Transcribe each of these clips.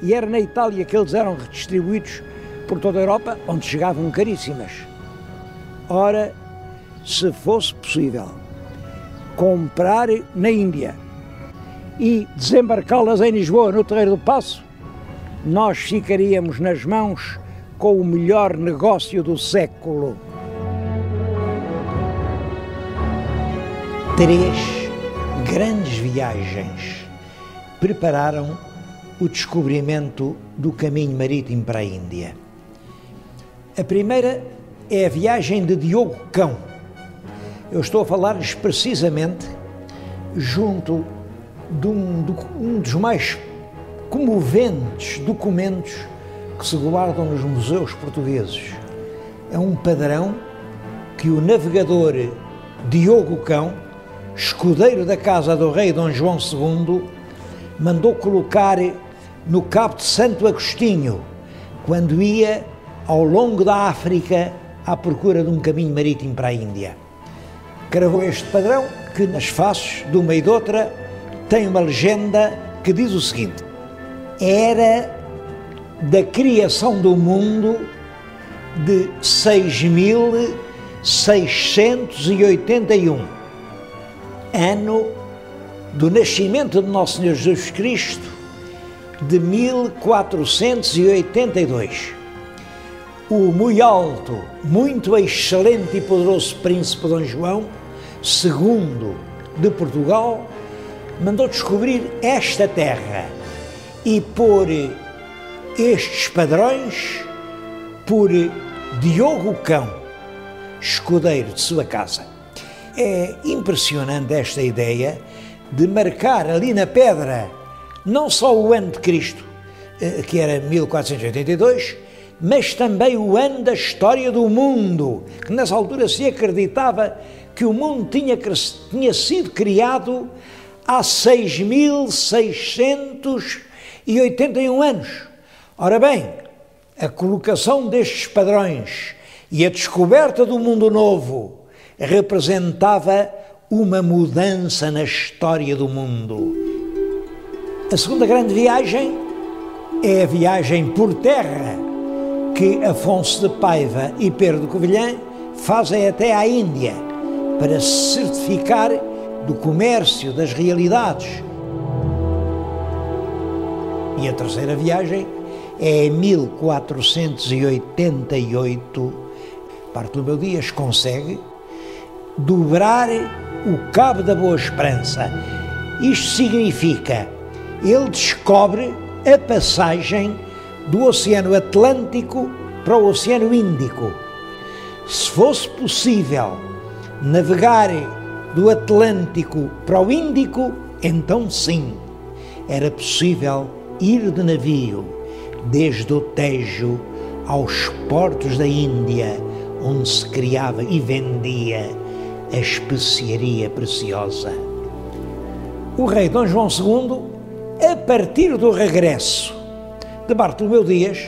E era na Itália que eles eram redistribuídos por toda a Europa, onde chegavam caríssimas. Ora, se fosse possível comprar na Índia e desembarcá-las em Lisboa, no Terreiro do Paço, nós ficaríamos nas mãos com o melhor negócio do século. 3 grandes viagens prepararam o descobrimento do caminho marítimo para a Índia. A primeira é a viagem de Diogo Cão. Eu estou a falar-lhes precisamente junto de um dos mais comoventes documentos que se guardam nos museus portugueses. É um padrão que o navegador Diogo Cão, escudeiro da casa do rei Dom João II, mandou colocar no Cabo de Santo Agostinho, quando ia ao longo da África à procura de um caminho marítimo para a Índia. Cravou este padrão que nas faces de uma e de outra tem uma legenda que diz o seguinte: era da criação do mundo de 6.681, ano do nascimento de Nosso Senhor Jesus Cristo, de 1482. O muito alto, muito excelente e poderoso príncipe Dom João II de Portugal mandou descobrir esta terra e pôr estes padrões por Diogo Cão, escudeiro de sua casa. É impressionante esta ideia de marcar ali na pedra não só o ano de Cristo, que era 1482, mas também o ano da história do mundo, que nessa altura se acreditava que o mundo tinha sido criado há 6.681 anos. Ora bem, a colocação destes padrões e a descoberta do mundo novo representava uma mudança na história do mundo. A segunda grande viagem é a viagem por terra que Afonso de Paiva e Pedro de Covilhã fazem até à Índia para se certificar do comércio, das realidades. E a terceira viagem é em 1488, Bartolomeu Dias consegue dobrar o Cabo da Boa Esperança. Isto significa, ele descobre a passagem do Oceano Atlântico para o Oceano Índico. Se fosse possível navegar do Atlântico para o Índico, então sim, era possível ir de navio desde o Tejo aos portos da Índia, onde se criava e vendia a especiaria preciosa. O rei Dom João II, a partir do regresso de Bartolomeu Dias,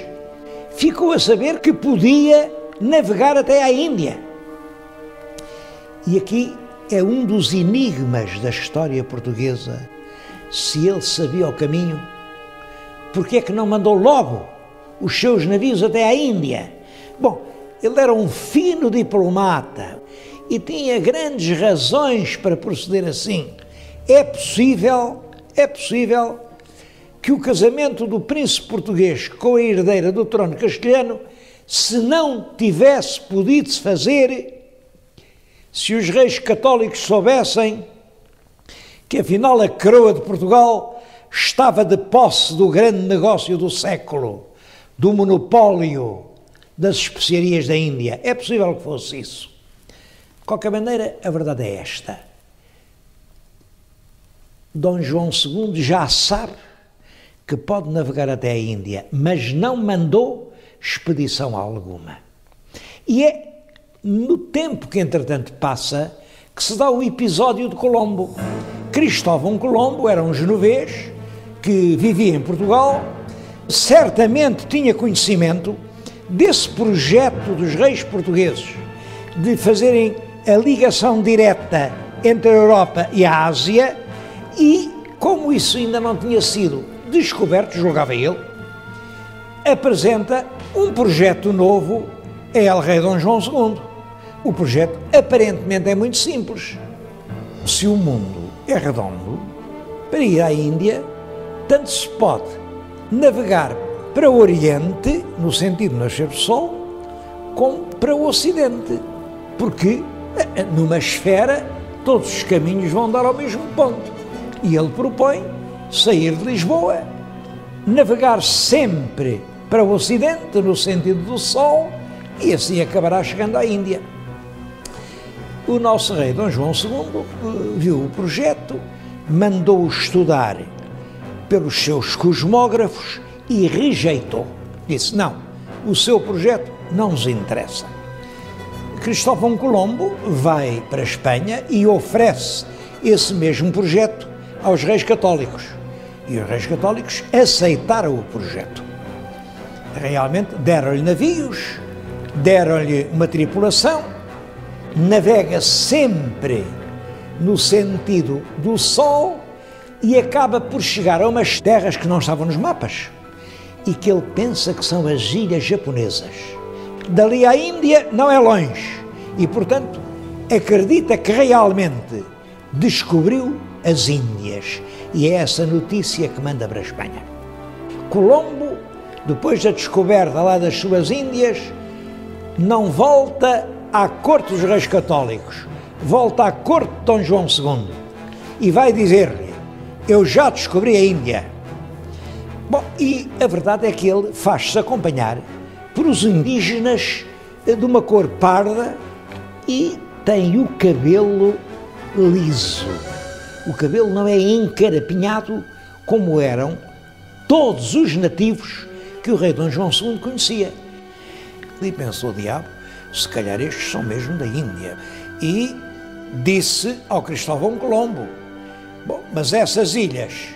ficou a saber que podia navegar até à Índia. E aqui é um dos enigmas da história portuguesa. Se ele sabia o caminho, por que é que não mandou logo os seus navios até à Índia? Bom, ele era um fino diplomata e tinha grandes razões para proceder assim. É possível que o casamento do príncipe português com a herdeira do trono castelhano, se não tivesse podido se fazer, se os reis católicos soubessem que afinal a coroa de Portugal estava de posse do grande negócio do século, do monopólio das especiarias da Índia. É possível que fosse isso. De qualquer maneira, a verdade é esta. Dom João II já sabe que pode navegar até a Índia, mas não mandou expedição alguma. E é no tempo que, entretanto, passa, que se dá o episódio de Colombo. Cristóvão Colombo era um genovês que vivia em Portugal, certamente tinha conhecimento desse projeto dos reis portugueses de fazerem a ligação direta entre a Europa e a Ásia, e como isso ainda não tinha sido descoberto, julgava ele, apresenta um projeto novo a El-Rei Dom João II. O projeto aparentemente é muito simples. Se o mundo é redondo, para ir à Índia, tanto se pode navegar para o Oriente, no sentido do nascer do Sol, como para o Ocidente, porque numa esfera todos os caminhos vão dar ao mesmo ponto. E ele propõe sair de Lisboa, navegar sempre para o Ocidente, no sentido do Sol, e assim acabará chegando à Índia. O nosso rei Dom João II viu o projeto, mandou-o estudar pelos seus cosmógrafos e rejeitou. Disse, não, o seu projeto não nos interessa. Cristóvão Colombo vai para a Espanha e oferece esse mesmo projeto aos reis católicos. E os reis católicos aceitaram o projeto. Realmente deram-lhe navios, deram-lhe uma tripulação, navega sempre no sentido do Sol e acaba por chegar a umas terras que não estavam nos mapas e que ele pensa que são as ilhas japonesas. Dali à Índia não é longe e, portanto, acredita que realmente descobriu as Índias, e é essa notícia que manda para a Espanha. Colombo, depois da descoberta lá das suas Índias, não volta à corte dos reis católicos, volta à corte de Dom João II e vai dizer-lhe, eu já descobri a Índia. Bom, e a verdade é que ele faz-se acompanhar por os indígenas de uma cor parda e tem o cabelo liso. O cabelo não é encarapinhado como eram todos os nativos que o rei Dom João II conhecia. E pensou o diabo, se calhar estes são mesmo da Índia. E disse ao Cristóvão Colombo, bom, mas essas ilhas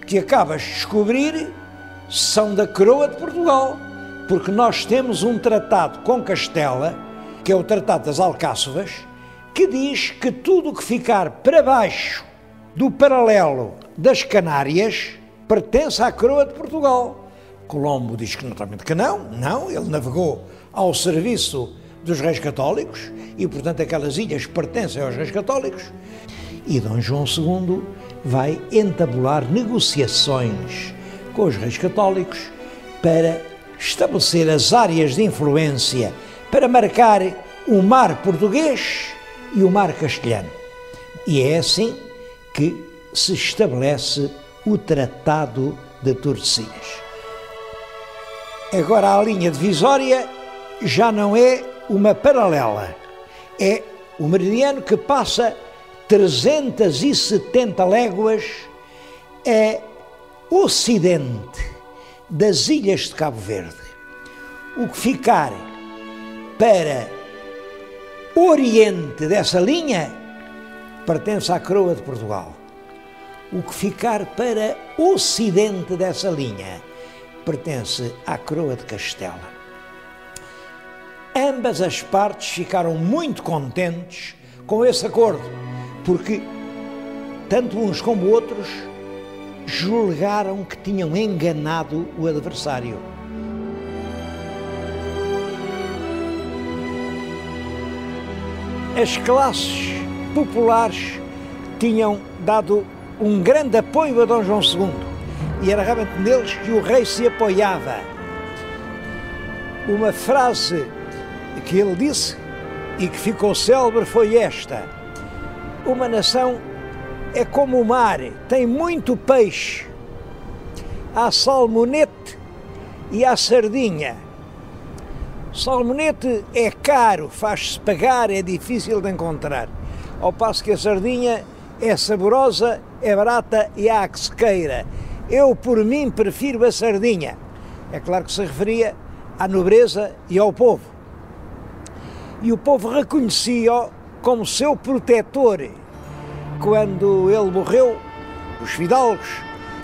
que acabas de descobrir são da coroa de Portugal, porque nós temos um tratado com Castela, que é o Tratado das Alcáçovas, que diz que tudo o que ficar para baixo do paralelo das Canárias pertence à coroa de Portugal. Colombo diz que naturalmente que não, ele navegou ao serviço dos reis católicos e, portanto, aquelas ilhas pertencem aos reis católicos. E Dom João II vai entabular negociações com os reis católicos para estabelecer as áreas de influência, para marcar o mar português e o mar castelhano. E é assim que se estabelece o Tratado de Tordesilhas. Agora a linha divisória já não é uma paralela, é o meridiano que passa 370 léguas a ocidente das ilhas de Cabo Verde. O que ficar para oriente dessa linha pertence à coroa de Portugal. O que ficar para ocidente dessa linha pertence à coroa de Castela. Ambas as partes ficaram muito contentes com esse acordo, porque tanto uns como outros julgaram que tinham enganado o adversário. As classes populares tinham dado um grande apoio a Dom João II e era realmente neles que o rei se apoiava. Uma frase que ele disse e que ficou célebre foi esta: uma nação é como o mar, tem muito peixe, há salmonete e há sardinha. Salmonete é caro, faz-se pagar, é difícil de encontrar, ao passo que a sardinha é saborosa, é barata e há que se queira. Eu, por mim, prefiro a sardinha. É claro que se referia à nobreza e ao povo. E o povo reconhecia-o como seu protetor. Quando ele morreu, os fidalgos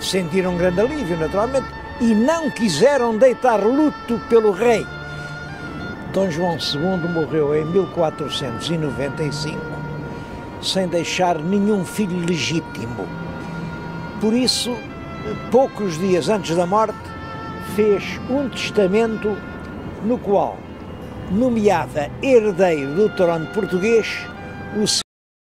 sentiram um grande alívio, naturalmente, e não quiseram deitar luto pelo rei. Dom João II morreu em 1495, sem deixar nenhum filho legítimo. Por isso, poucos dias antes da morte, fez um testamento no qual nomeava herdeiro do trono português o